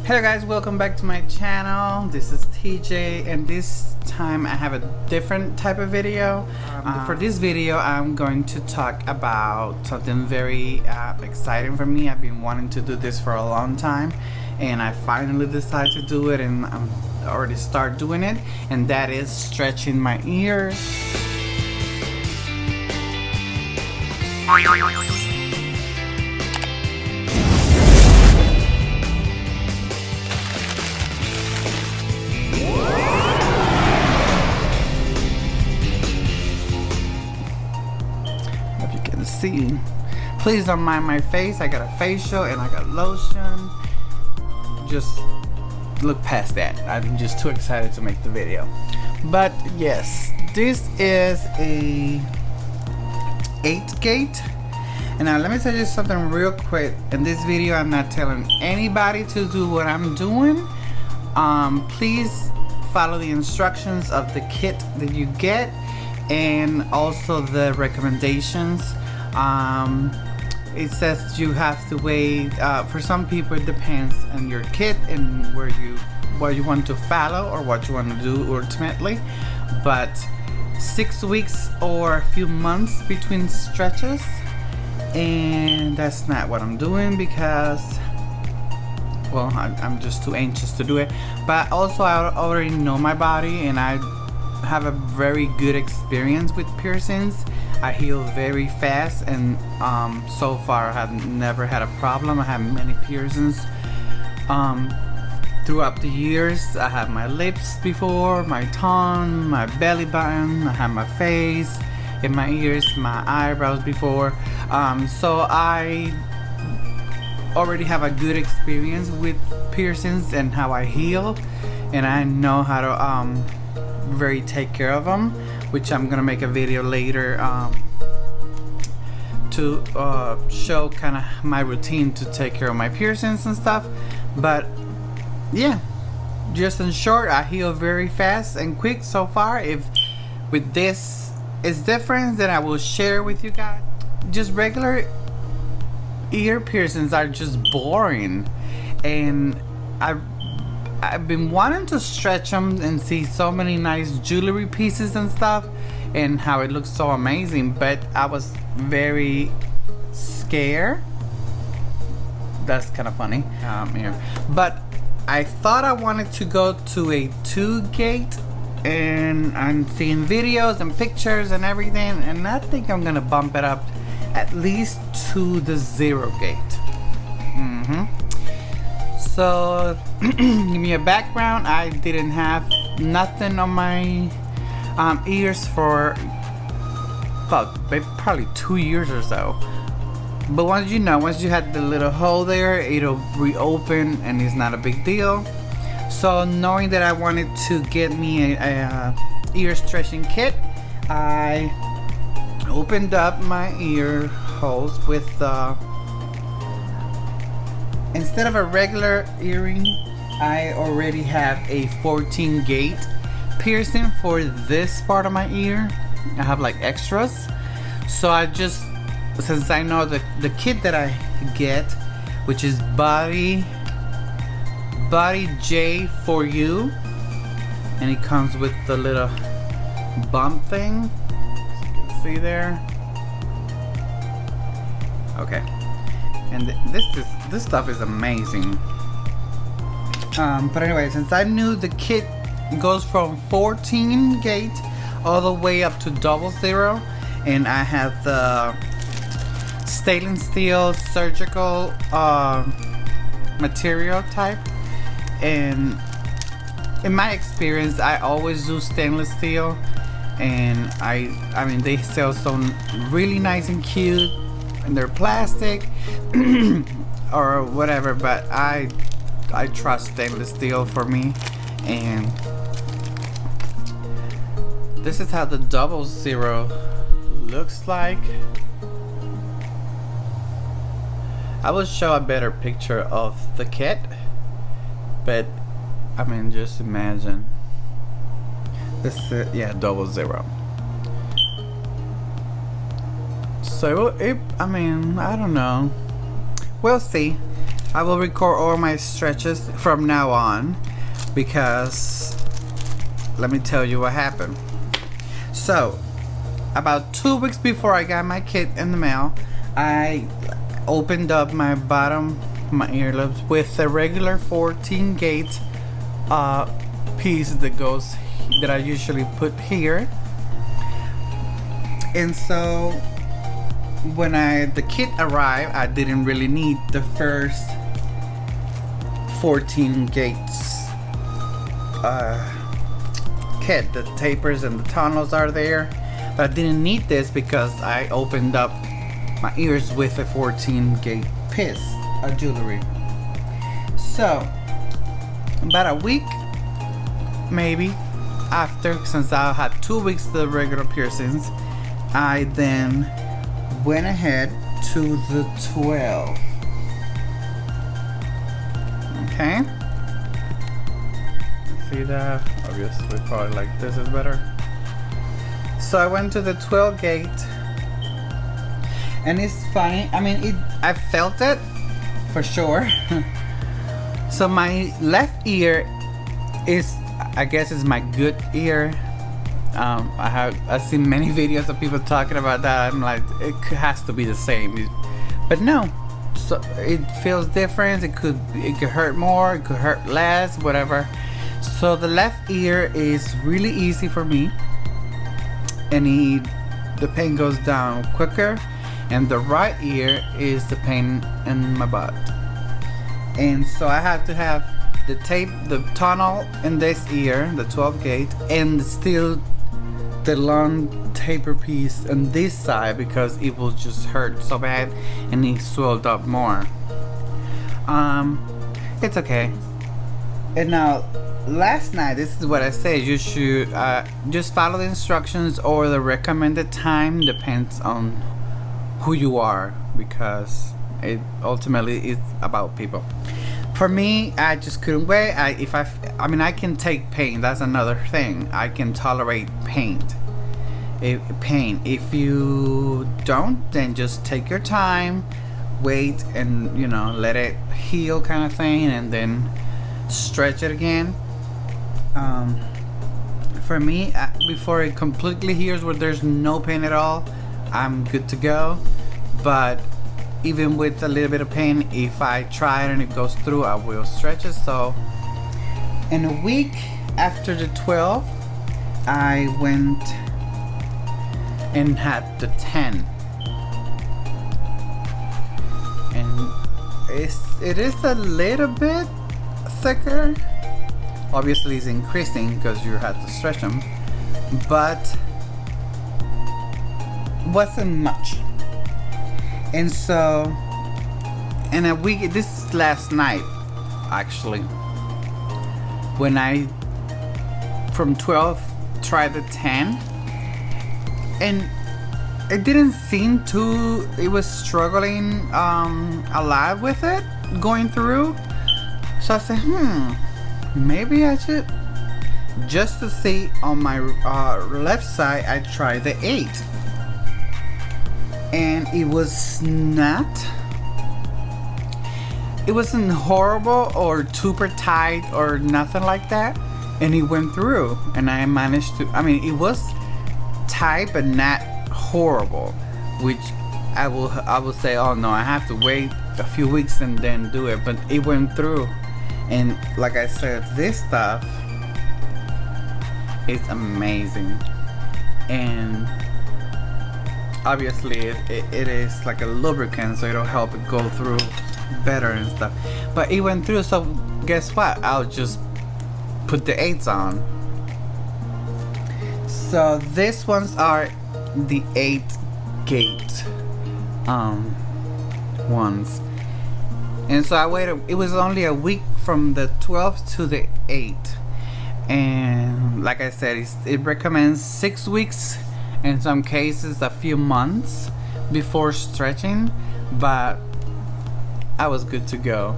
Hello guys, welcome back to my channel. This is TJ and this time I have a different type of video. For this video I'm going to talk about something very exciting for me. I've been wanting to do this for a long time and I finally decided to do it, and I'm already start doing it, and that is stretching my ears. If you can see, please don't mind my face. I got a facial and I got lotion. Just look past that. I'm just too excited to make the video. But yes, this is a 8-gate. And now let me tell you something real quick. In this video I'm not telling anybody to do what I'm doing. Please follow the instructions of the kit that you get and also the recommendations. It says you have to wait, for some people it depends on your kit and what you want to follow or what you want to do ultimately, but 6 weeks or a few months between stretches, and that's not what I'm doing because, well, I'm just too anxious to do it. But also I already know my body and I have a very good experience with piercings. I heal very fast, and so far I have never had a problem. I have many piercings throughout the years. I have my lips before, my tongue, my belly button, I have my face, in my ears, my eyebrows before. So I already have a good experience with piercings and how I heal, and I know how to very take care of them, which I'm gonna make a video later to show kind of my routine to take care of my piercings and stuff. But yeah, just in short, I heal very fast and quick so far. If with this is different, then I will share with you guys. Just regular ear piercings are just boring, and I've been wanting to stretch them and see so many nice jewelry pieces and stuff and how it looks so amazing, but I was very scared. That's kind of funny. Here. But I thought I wanted to go to a 2-gate, and I'm seeing videos and pictures and everything, and I think I'm gonna bump it up at least to the 0-gate. So give me a background. I didn't have nothing on my ears for probably 2 years or so. But once you had the little hole there, it'll reopen and it's not a big deal. So knowing that I wanted to get me a ear stretching kit, I opened up my ear holes with instead of a regular earring, I already have a 14-gate piercing for this part of my ear. I have like extras, so I just, since I know the kit that I get, which is Body J for you, and it comes with the little bump thing. See there? Okay. And this stuff is amazing. But anyway, since I knew the kit goes from 14-gate all the way up to 00, and I have the stainless steel surgical material type, and in my experience I always do stainless steel, and I mean they sell some really nice and cute, and they're plastic or whatever, but I trust stainless steel for me. And this is how the 00 looks like. I will show a better picture of the kit, but I mean just imagine this is, yeah, 00. So I mean, I don't know. We'll see. I will record all my stretches from now on, because let me tell you what happened. So about 2 weeks before I got my kit in the mail, I opened up my earlobes with a regular 14 gauge piece that I usually put here. And so when the kit arrived, I didn't really need the first 14 gates kit. The tapers and the tunnels are there, but I didn't need this because I opened up my ears with a 14 gauge piece of jewelry. So about a week maybe after, since I had 2 weeks of the regular piercings, I then went ahead to the 12. Okay, see that? Obviously probably like this is better. So I went to the 12 gate, and it's funny, I mean, I felt it for sure. So my left ear is, I guess, is my good ear. I've seen many videos of people talking about that. I'm like, it has to be the same, but no. So it feels different. It could hurt more, it could hurt less, whatever. So the left ear is really easy for me, and the pain goes down quicker. And the right ear is the pain in my butt. And so I have to have the tunnel in this ear, the 12 gauge, and still the long taper piece on this side, because it will just hurt so bad and it swelled up more. It's okay. And now last night, this is what I said, you should just follow the instructions or the recommended time, depends on who you are, because it ultimately is about people. For me, I just couldn't wait. I mean, I can take pain. That's another thing. I can tolerate pain. If you don't, then just take your time, wait, and let it heal, kind of thing, and then stretch it again. For me, before it completely heals, where there's no pain at all, I'm good to go. But even with a little bit of pain, if I try it and it goes through, I will stretch it. So in a week after the 12, I went and had the 10, and it is a little bit thicker. Obviously it's increasing because you had to stretch them, but wasn't much. And so in a week, this is last night actually, when I from 12 tried the 10, and it didn't seem to, it was struggling a lot with it going through. So I said, maybe I should, just to see. On my left side, I tried the 8, and it wasn't horrible or super tight or nothing like that, and it went through, and I managed to, I mean, it was tight but not horrible, which I will say, oh no, I have to wait a few weeks and then do it, but it went through. And like I said, this stuff is amazing, and obviously it is like a lubricant, so it'll help it go through better and stuff. But it went through, so guess what, I'll just put the 8s on. So these ones are the 8 gate ones, and so I waited. It was only a week from the 12th to the 8th, and like I said, it recommends 6 weeks, in some cases a few months before stretching, but I was good to go.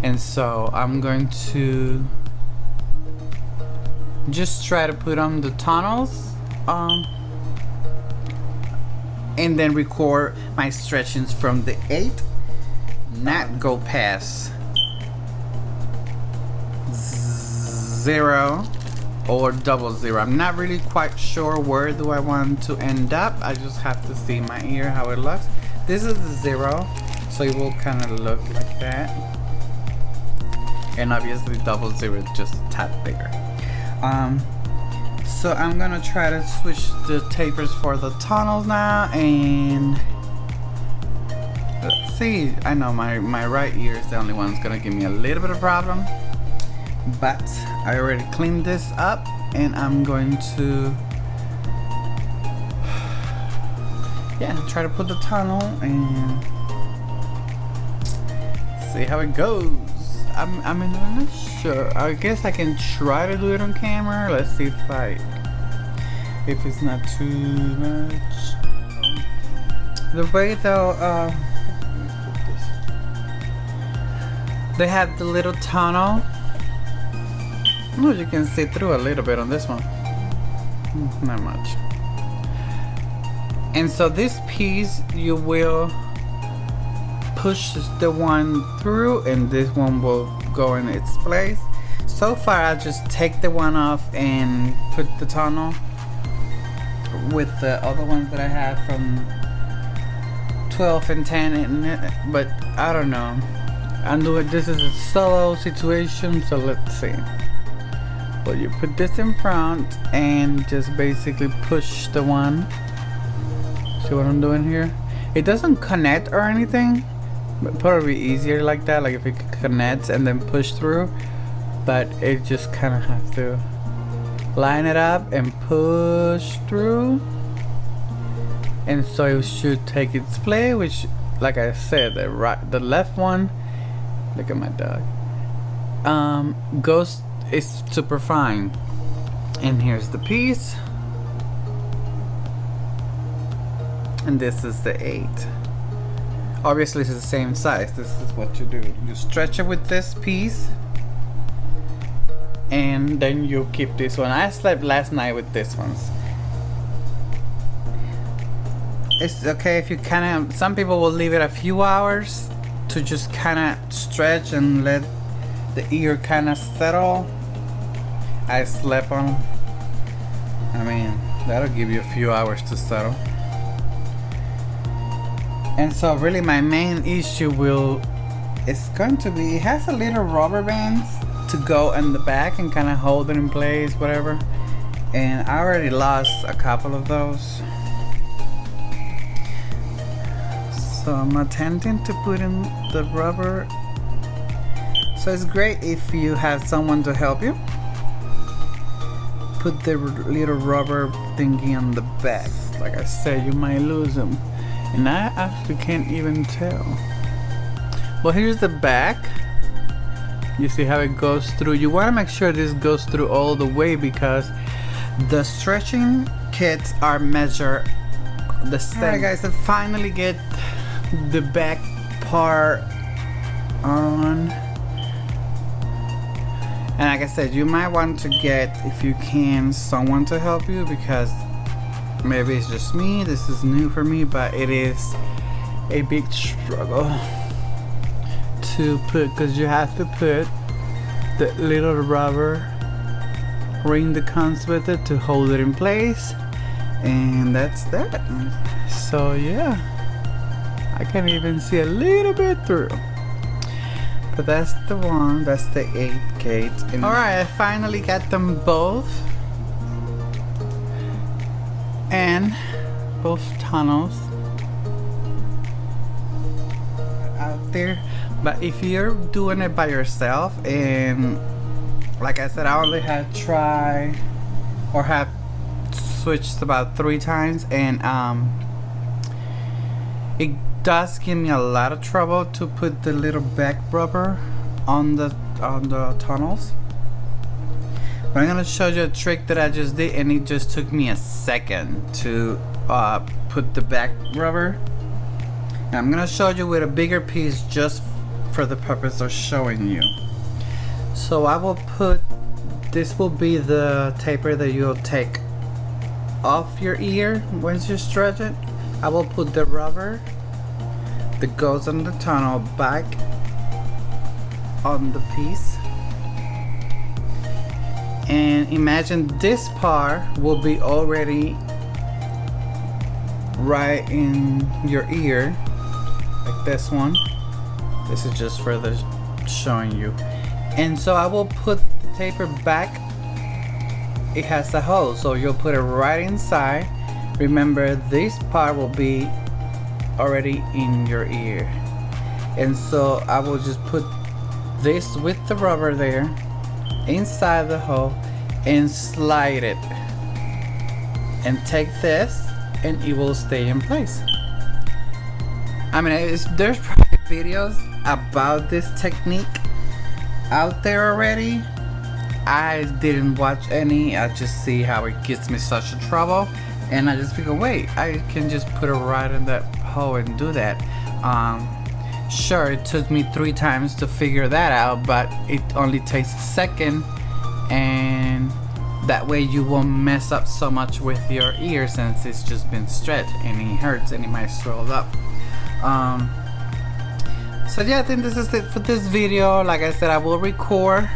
And so I'm going to just try to put on the tunnels and then record my stretchings from the 8, not go past 0 or 00. I'm not really quite sure where do I want to end up. I just have to see my ear how it looks. This is the 0, so it will kind of look like that, and obviously 00 is just a tad bigger. So I'm gonna try to switch the tapers for the tunnels now, and let's see. I know my right ear is the only one that's gonna give me a little bit of problem, but I already cleaned this up, and I'm going to try to put the tunnel and see how it goes. I'm not sure. I guess I can try to do it on camera. Let's see if it's not too much. The way though, they have the little tunnel. Oh, you can see through a little bit on this one. Not much. And so this piece, you will push the one through, and this one will go in its place. So far, I just take the one off and put the tunnel with the other ones that I have from 12 and 10, but I don't know. I'm doing this is a solo situation, so let's see. Well, you put this in front and just basically push the one. See what I'm doing here? It doesn't connect or anything, but probably easier like that, like if it connects and then push through, but it just kind of have to line it up and push through, and so it should take its play, which, like I said, the left one, look at my dog, goes is super fine. And here's the piece, and this is the 8. Obviously it's the same size. This is what you do. You stretch it with this piece, and then you keep this one. I slept last night with this ones. It's okay if you kind of, some people will leave it a few hours to just kind of stretch and let the ear kind of settle. I slept on, I mean, that'll give you a few hours to settle. And so really my main issue it's going to be, it has a little rubber bands to go in the back and kind of hold it in place, whatever. And I already lost a couple of those. So I'm attempting to put in the rubber. So it's great if you have someone to help you. Put the little rubber thingy on the back. Like I said, you might lose them. And I actually can't even tell. Well, here's the back. You see how it goes through. You want to make sure this goes through all the way, because the stretching kits are measured the same. Alright guys, I finally get the back part on. And like I said, you might want to get, if you can, someone to help you, because maybe it's just me, this is new for me, but it is a big struggle to put, because you have to put the little rubber ring that comes with it to hold it in place, and that's that. So yeah, I can even see a little bit through, but that's the one, that's the 8 gauge. Alright, I finally got them both, and both tunnels out there. But if you're doing it by yourself, and like I said, I only had tried or have switched about 3 times, and it does give me a lot of trouble to put the little back rubber on the tunnels. But I'm gonna show you a trick that I just did, and it just took me a second to put the back rubber. And I'm gonna show you with a bigger piece just for the purpose of showing you. So I will put, this will be the taper that you'll take off your ear once you stretch it. I will put the rubber that goes on the tunnel back on the piece. and imagine this part will be already right in your ear, like this one. This is just further showing you. And so I will put the taper back. It has a hole, so you'll put it right inside. Remember, this part will be already in your ear. And so I will just put this with the rubber there inside the hole and slide it. And take this and it will stay in place. I mean, there's probably videos about this technique out there already. I didn't watch any. I just see how it gets me such a trouble, and I just figure, wait, I can just put it right in that hole and do that. Sure, it took me 3 times to figure that out, but it only takes a second, and that way you won't mess up so much with your ear, since it's just been stretched and it hurts and it might swell up. So yeah, I think this is it for this video. Like I said, I will record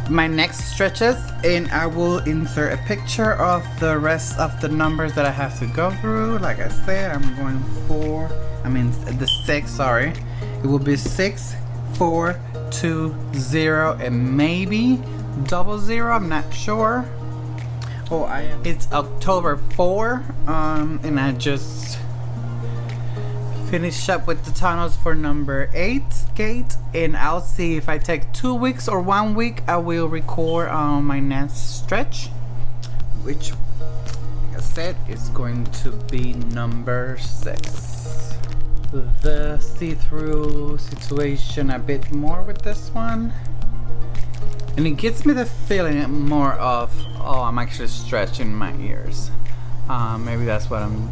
my next stretches, and I will insert a picture of the rest of the numbers that I have to go through. Like I said, I'm going the 6, sorry. It will be 6, 4, 2, 0, and maybe 00, I'm not sure. It's October 4, and I just finish up with the tunnels for number 8 gate, and I'll see if I take 2 weeks or 1 week. I will record my next stretch, which, like I said, is going to be number 6. The see-through situation a bit more with this one, and it gets me the feeling more of, oh, I'm actually stretching my ears. Maybe that's what I'm